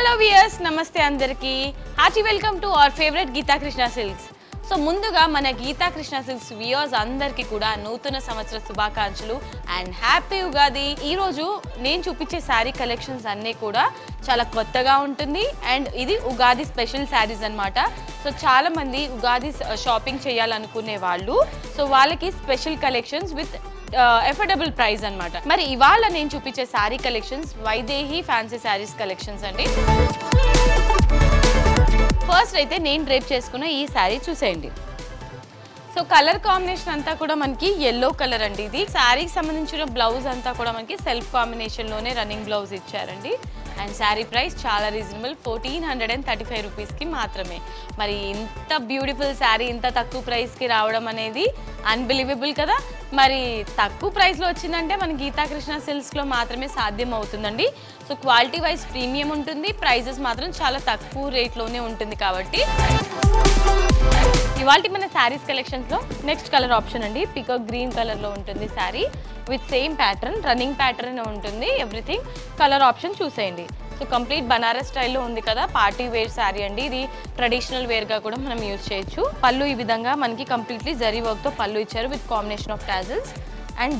Hello viewers, Namaste andarki. Hearty welcome to our favorite Geeta Krishna Silks. So ముందుగా మన Gita Krishna silks viewers అందరికీ కూడా నూతన సంవత్సర శుభాకాంక్షలు అండ్ హ్యాపీ ఉగాది. ఈ రోజు నేను చూపించే సారీ కలెక్షన్స్ అన్నీ కూడా చాలా కొత్తగా ఉంటుంది అండ్ ఇది ఉగాది స్పెషల్ సారీస్ అన్నమాట. సో చాలా మంది ఉగాది షాపింగ్ చేయాలనుకునే వాళ్ళు సో వాళ్ళకి special collections with affordable price అన్నమాట. మరి ఇవాళ నేను చూపించే sorry collections Vaidehi fancy saris collections అండి. ఫస్ట్ అయితే నేను డ్రేప్ చేసుకున్న ఈ సారీ చూసేయండి. సో కలర్ కాంబినేషన్ అంతా కూడా మనకి yellow కలర్ అండి. ఇది సారీకి సంబంధించిన బ్లౌజ్ అంతా కూడా మనకి సెల్ఫ్ కాంబినేషన్లోనే రన్నింగ్ బ్లౌజ్ ఇచ్చారండి. అండ్ శారీ ప్రైస్ చాలా రీజనబుల్ 1435 రూపీస్కి మాత్రమే. మరి ఇంత బ్యూటిఫుల్ శారీ ఇంత తక్కువ ప్రైస్కి రావడం అనేది అన్బిలీవబుల్ కదా. మరి తక్కువ ప్రైస్లో వచ్చిందంటే మన గీతా కృష్ణ సిల్క్స్లో మాత్రమే సాధ్యం అవుతుందండి. సో క్వాలిటీ వైజ్ ప్రీమియం ఉంటుంది, ప్రైజెస్ మాత్రం చాలా తక్కువ రేట్లోనే ఉంటుంది. కాబట్టి ఇవాళ మన శారీస్ కలెక్షన్స్లో నెక్స్ట్ కలర్ ఆప్షన్ అండి. పికాక్ గ్రీన్ కలర్లో ఉంటుంది sari with same pattern, running pattern ఉంటుంది. ఎవ్రీథింగ్ కలర్ ఆప్షన్ చూసేయండి. సో కంప్లీట్ బనారస్ స్టైల్లో ఉంది కదా, పార్టీ వేర్ శారీ అండి. ఇది ట్రెడిషనల్ వేర్గా కూడా మనం యూజ్ చేయొచ్చు. పళ్ళు ఈ విధంగా మనకి కంప్లీట్లీ జరీ వర్క్తో పళ్ళు ఇచ్చారు with combination of tassels. And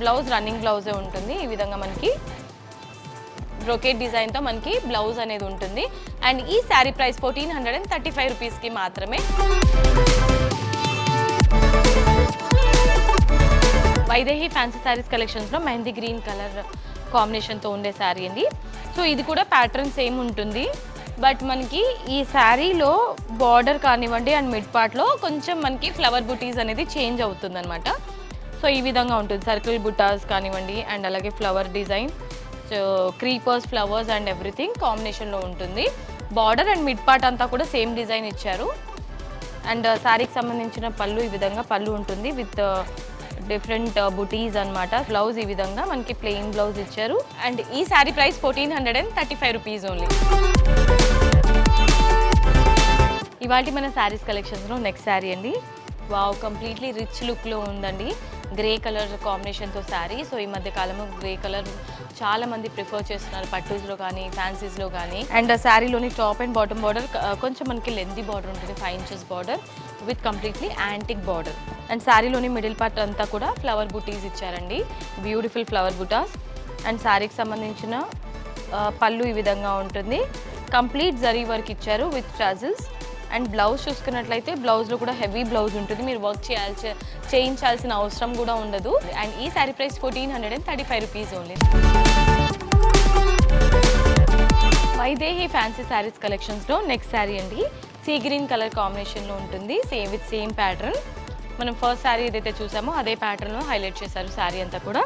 blouse running బ్లౌజే ఉంటుంది. ఈ విధంగా మనకి బ్రోకేట్ డిజైన్తో మనకి బ్లౌజ్ అనేది ఉంటుంది. అండ్ ఈ శారీ ప్రైస్ 1435 రూపీస్కి మాత్రమే. వైదేహి ఫ్యాన్సీ శారీస్ కలెక్షన్స్లో మెహందీ గ్రీన్ కలర్ కాంబినేషన్తో ఉండే శారీ అండి. సో ఇది కూడా ప్యాటర్న్ సేమ్ ఉంటుంది, బట్ మనకి ఈ శారీలో బార్డర్ కానివ్వండి అండ్ మిడ్ పార్ట్లో కొంచెం మనకి ఫ్లవర్ బుటీస్ అనేది చేంజ్ అవుతుంది అనమాట. సో ఈ విధంగా ఉంటుంది, సర్కిల్ బుటాస్ కానివ్వండి అండ్ అలాగే flower design, so creepers, flowers and everything కాంబినేషన్లో ఉంటుంది. బార్డర్ అండ్ మిడ్ పార్ట్ అంతా కూడా సేమ్ డిజైన్ ఇచ్చారు. అండ్ శారీకి సంబంధించిన పళ్ళు ఈ విధంగా పళ్ళు ఉంటుంది విత్ డిఫరెంట్ బుటీస్ అనమాట. బ్లౌజ్ ఈ విధంగా మనకి ప్లెయిన్ బ్లౌజ్ ఇచ్చారు. అండ్ ఈ శారీ ప్రైస్ 1435 రూపీస్ ఓన్లీ. ఇవాళ మన శారీస్ కలెక్షన్స్లో నెక్స్ట్ శారీ అండి. వావ్, కంప్లీట్లీ రిచ్ లుక్లో ఉందండి. గ్రే కలర్ కాంబినేషన్తో శారీ. సో ఈ మధ్య కాలంలో గ్రే కలర్ చాలా మంది ప్రిఫర్ చేస్తున్నారు పట్టూస్లో కానీ ఫ్యాన్సీస్లో కానీ. అండ్ శారీలోని టాప్ అండ్ బాటమ్ బార్డర్ కొంచెం మనకి లెంతీ బార్డర్ ఉంటుంది, 5 inches border with completely antique border. And శారీలోని మిడిల్ పార్ట్ అంతా కూడా ఫ్లవర్ బుటీస్ ఇచ్చారండి, బ్యూటిఫుల్ ఫ్లవర్ బుటాస్. అండ్ శారీకి సంబంధించిన పళ్ళు ఈ విధంగా ఉంటుంది, కంప్లీట్ జరీ వర్క్ ఇచ్చారు విత్ టాజిల్స్. అండ్ బ్లౌజ్ చూసుకున్నట్లయితే బ్లౌజ్లో కూడా హెవీ బ్లౌజ్ ఉంటుంది, మీరు వర్క్ చేయించాల్సిన అవసరం కూడా ఉండదు. అండ్ ఈ sari price 1435 rupees only. Vaidehi fancy saris కలెక్షన్స్లో నెక్స్ట్ శారీ అండి. సీ గ్రీన్ కలర్ కాంబినేషన్లో ఉంటుంది, సేమ్ ప్యాటర్న్. మనం ఫస్ట్ శారీ ఏదైతే చూసామో అదే ప్యాటర్న్లో హైలైట్ చేశారు శారీ అంతా కూడా.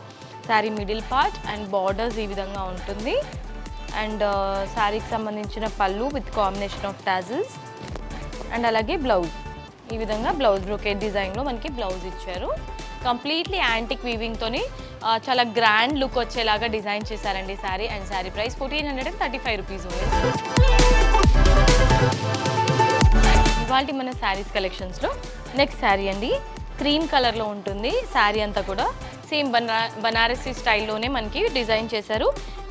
Sari middle part and borders ఈ విధంగా ఉంటుంది. అండ్ శారీకి సంబంధించిన పళ్ళు with combination of tassels. And అలాగే బ్లౌజ్ ఈ విధంగా బ్లౌజ్ బ్రోకేట్ డిజైన్లో మనకి బ్లౌజ్ ఇచ్చారు. కంప్లీట్లీ యాంటిక్ వీవింగ్తోని చాలా గ్రాండ్ లుక్ వచ్చేలాగా డిజైన్ చేశారండి sari. And sari price 1435 rupees only. ఇవాళ మన శారీస్ కలెక్షన్స్లో నెక్స్ట్ శారీ అండి. క్రీమ్ కలర్లో ఉంటుంది శారీ అంతా కూడా. సేమ్ బనారసీ స్టైల్లోనే మనకి డిజైన్ చేశారు.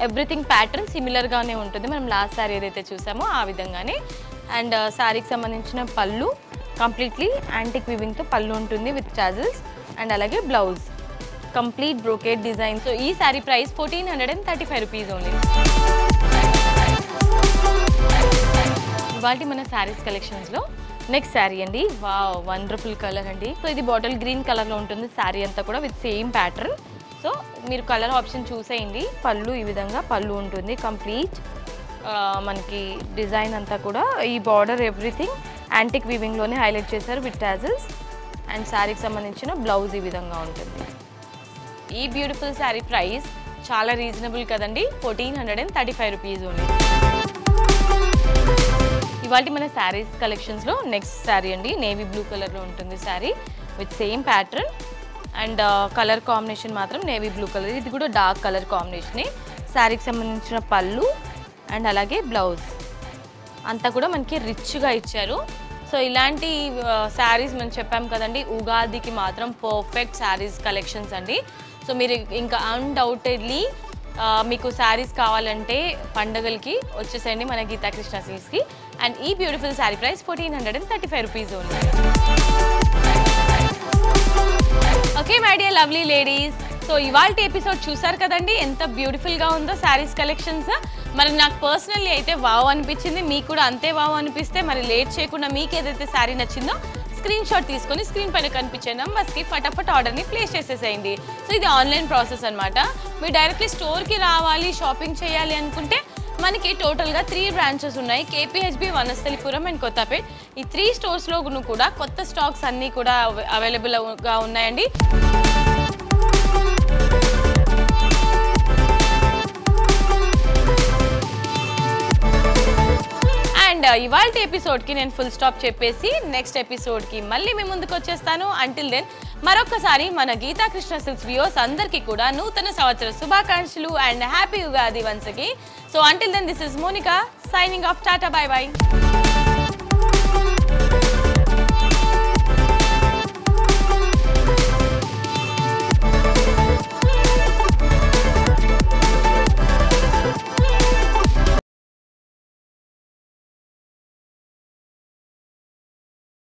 ఎవ్రీథింగ్ ప్యాటర్న్ సిమిలర్గానే ఉంటుంది, మనం లాస్ట్ శారీ ఏదైతే చూసామో ఆ విధంగానే. అండ్ శారీకి సంబంధించిన పళ్ళు కంప్లీట్లీ యాంటిక్ వీవింగ్తో పళ్ళు ఉంటుంది విత్ టాజిల్స్. అండ్ అలాగే blouse complete brocade design. So ఈ శారీ ప్రైస్ 1435 రూపీస్ ఓన్లీ. ఇవాళ మన శారీస్ కలెక్షన్స్లో నెక్స్ట్ శారీ అండి. వావ్, వండర్ఫుల్ కలర్ అండి. సో ఇది బాటిల్ గ్రీన్ కలర్లో ఉంటుంది శారీ అంతా కూడా విత్ సేమ్ ప్యాటర్న్. సో మీరు కలర్ ఆప్షన్ చూసేయండి. పళ్ళు ఈ విధంగా పళ్ళు ఉంటుంది, కంప్లీట్ మనకి డిజైన్ అంతా కూడా ఈ బార్డర్ ఎవ్రీథింగ్ యాంటిక్ వీవింగ్లోనే హైలైట్ చేశారు విత్ టాజిల్స్. అండ్ శారీకి సంబంధించిన బ్లౌజ్ ఈ విధంగా ఉంటుంది. ఈ బ్యూటిఫుల్ శారీ ప్రైస్ చాలా రీజనబుల్ కదండి, 1435 రూపీస్ ఓన్లీ. ఇవాళ మన శారీస్ కలెక్షన్స్లో నెక్స్ట్ శారీ అండి. నేవీ బ్లూ కలర్లో ఉంటుంది sari with same pattern. And colour combination మాత్రం నేవీ బ్లూ కలర్, ఇది కూడా డార్క్ కలర్ కాంబినేషనే. శారీకి సంబంధించిన పళ్ళు అండ్ అలాగే బ్లౌజ్ అంతా కూడా మనకి రిచ్గా ఇచ్చారు. సో ఇలాంటి శారీస్ మనం చెప్పాం కదండి, ఉగాదికి మాత్రం పర్ఫెక్ట్ శారీస్ కలెక్షన్స్ అండి. సో మీరు ఇంకా అన్డౌటెడ్లీ మీకు శారీస్ కావాలంటే పండగలకి వచ్చేసేయండి మన గీతా కృష్ణ సిల్క్స్కి. అండ్ ఈ beautiful sari price 1435 rupees only. Okay my dear lovely ladies, so ఇవాల్టి ఎపిసోడ్ చూసారు కదండి ఎంత బ్యూటిఫుల్గా ఉందో శారీస్ కలెక్షన్స్. మరి నాకు పర్సనల్లీ అయితే వావ్ అనిపించింది, మీకు కూడా అంతే వావ్ అనిపిస్తే మరి లేట్ చేయకుండా మీకు ఏదైతే శారీ నచ్చిందో స్క్రీన్ షాట్ తీసుకొని స్క్రీన్ పైన కనిపించే నంబర్స్కి ఫటాఫట్ ఆర్డర్ని ప్లేస్ చేసేసేయండి. సో ఇది ఆన్లైన్ ప్రాసెస్ అనమాట. మీరు డైరెక్ట్లీ స్టోర్కి రావాలి, షాపింగ్ చేయాలి అనుకుంటే మనకి టోటల్గా 3 బ్రాంచెస్ ఉన్నాయి. KPHB, Vanasthalipuram and Kothapet. ఈ 3 స్టోర్స్లో కూడా కొత్త స్టాక్స్ అన్నీ కూడా అవైలబుల్గా ఉన్నాయండి. అండ్ ఇవాల్టి ఎపిసోడ్కి నేను ఫుల్ స్టాప్ చెప్పేసి నెక్స్ట్ ఎపిసోడ్కి మళ్ళీ మీ ముందుకు వచ్చేస్తాను. అంటిల్ దెన్ మరొకసారి మన గీతా కృష్ణ సిల్క్స్ వ్యూవర్స్ అందరికీ కూడా నూతన సంవత్సర శుభాకాంక్షలు and happy Ugadi once again. So until then this is Monika signing off. Tata, bye by.